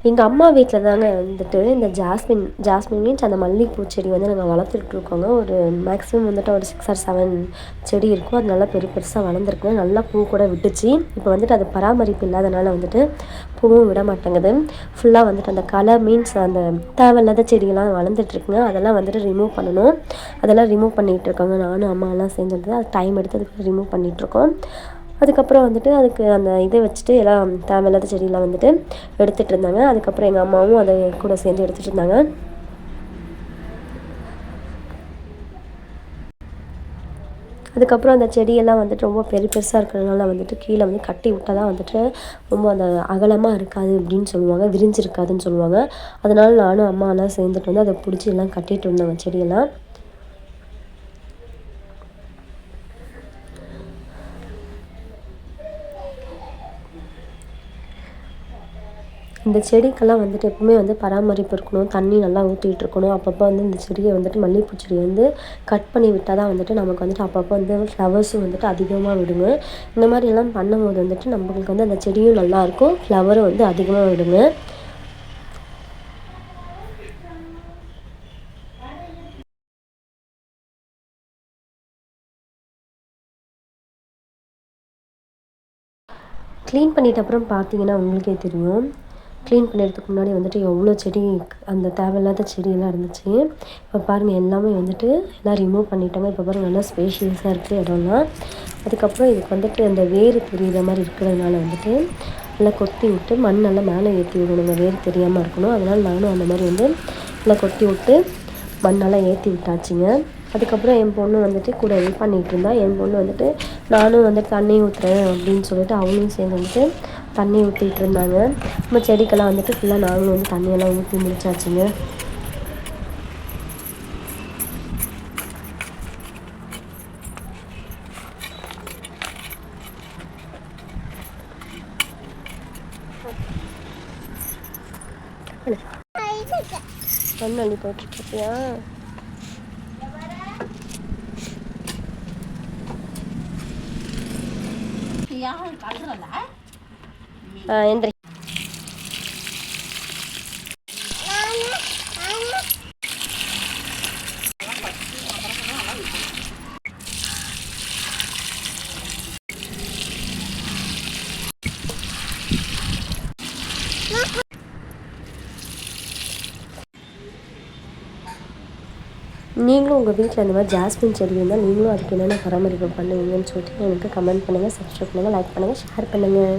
எங்கள் அம்மா வீட்டில் தாங்க வந்துட்டு இந்த ஜாஸ்மின் மீன்ஸ் அந்த மல்லிகைப்பூ செடி வந்து நாங்கள் வளர்த்துட்ருக்கோங்க. ஒரு மேக்ஸிமம் வந்துட்டு ஒரு 6 ஆர் 7 செடி இருக்கும். அது நல்லா பெருசாக வளர்ந்துருக்குங்க. நல்லா பூ கூட விட்டுச்சு. இப்போ வந்துட்டு அது பராமரிப்பு இல்லாதனால வந்துட்டு பூவும் விட மாட்டேங்குது. ஃபுல்லாக வந்துட்டு அந்த களை மீன்ஸ் அந்த தேவையில்லாத செடியெல்லாம் வளர்ந்துட்டுருக்குங்க. அதெல்லாம் வந்துட்டு ரிமூவ் பண்ணணும். அதெல்லாம் ரிமூவ் பண்ணிகிட்ருக்காங்க. நானும் அம்மாலாம் சேர்ந்துட்டு அது டைம் எடுத்து அதுக்கு ரிமூவ் பண்ணிகிட்ருக்கோம். அதுக்கப்புறம் வந்துட்டு அதுக்கு அந்த இதை வச்சுட்டு எல்லாம் தேவையில்லாத செடியெல்லாம் வந்துட்டு எடுத்துகிட்டு இருந்தாங்க. அதுக்கப்புறம் எங்கள் அம்மாவும் அதை கூட சேர்ந்து எடுத்துகிட்டு இருந்தாங்க. அதுக்கப்புறம் அந்த செடியெல்லாம் வந்துட்டு ரொம்ப பெருசாக இருக்கிறதுனால வந்துட்டு கீழே வந்து கட்டி விட்டால் தான் வந்துட்டு ரொம்ப அந்த அகலமாக இருக்காது அப்படின்னு சொல்லுவாங்க, விரிஞ்சிருக்காதுன்னு சொல்லுவாங்க. அதனால நானும் அம்மாலாம் சேர்ந்துட்டு வந்து அதை பிடிச்சி எல்லாம் கட்டிகிட்டு இருந்தாங்க செடியெல்லாம். இந்த செடிக்கெல்லாம் வந்துட்டு எப்பவுமே வந்து பராமரிப்பு இருக்கணும். தண்ணி நல்லா ஊற்றிட்டு இருக்கணும். அப்பப்போ வந்து இந்த செடியை வந்துட்டு மல்லிகைப்பூ செடியை வந்து கட் பண்ணி விட்டால் தான் வந்துட்டு நமக்கு வந்துட்டு அப்பப்போ வந்து ஃப்ளவர்ஸும் வந்துட்டு அதிகமாக விடுங்க. இந்த மாதிரி எல்லாம் பண்ணும்போது வந்துட்டு நம்மளுக்கு வந்து அந்த செடியும் நல்லாயிருக்கும், ஃப்ளவரும் வந்து அதிகமாக விடுங்க. க்ளீன் பண்ணிட்ட அப்புறம் பார்த்தீங்கன்னா உங்களுக்கே தெரியும். க்ளீன் பண்ணுறதுக்கு முன்னாடி வந்துட்டு எவ்வளோ செடி அந்த தேவையில்லாத செடியெல்லாம் இருந்துச்சு. இப்போ பாருங்கள் எல்லாமே வந்துட்டு எல்லாம் ரிமூவ் பண்ணிட்டாங்க. இப்போ பாருங்கள் நல்லா ஸ்பேஷியஸாக இருக்குது இடம்லாம். அதுக்கப்புறம் இதுக்கு வந்துட்டு அந்த வேர் தெரிகிற மாதிரி இருக்கிறதுனால வந்துட்டு நல்லா கொத்தி விட்டு மண்ணெல்லாம் மேலே ஏற்றி விடணுங்க. வேர் தெரியாமல் இருக்கணும். அதனால் நானும் அந்த மாதிரி வந்து நல்லா கொத்தி விட்டு மண்ணெல்லாம் ஏற்றி விட்டாச்சுங்க. அதுக்கப்புறம் என் பொண்ணு வந்துட்டு கூட ஹெல்ப் பண்ணிகிட்டு இருந்தா. என் பொண்ணு வந்துட்டு நானும் வந்துட்டு தண்ணி ஊற்றுறேன் அப்படின்னு சொல்லிட்டு அவங்களும் சேர்ந்து வந்துட்டு தண்ணி ஊற்றிட்டு இருந்தாங்க. நம்ம செடிக்கெல்லாம் வந்துட்டு ஃபுல்லாக நாங்களும் வந்து தண்ணியெல்லாம் ஊற்றி முடிச்சாச்சுங்க. மண் அள்ளி போட்டுருக்கியா? எந்திரி. நீங்களும் உங்கள் வீட்டில் இந்த மாதிரி ஜாஸ்மின் செடி இருந்தால் நீங்களும் அதுக்கு என்னென்ன பராமரிப்பு பண்ணுவீங்கன்னு சொல்லிட்டு எனக்கு கமெண்ட் பண்ணுங்கள், சப்ஸ்கிரைப் பண்ணுங்கள், லைக் பண்ணுங்கள், ஷேர் பண்ணுங்கள்.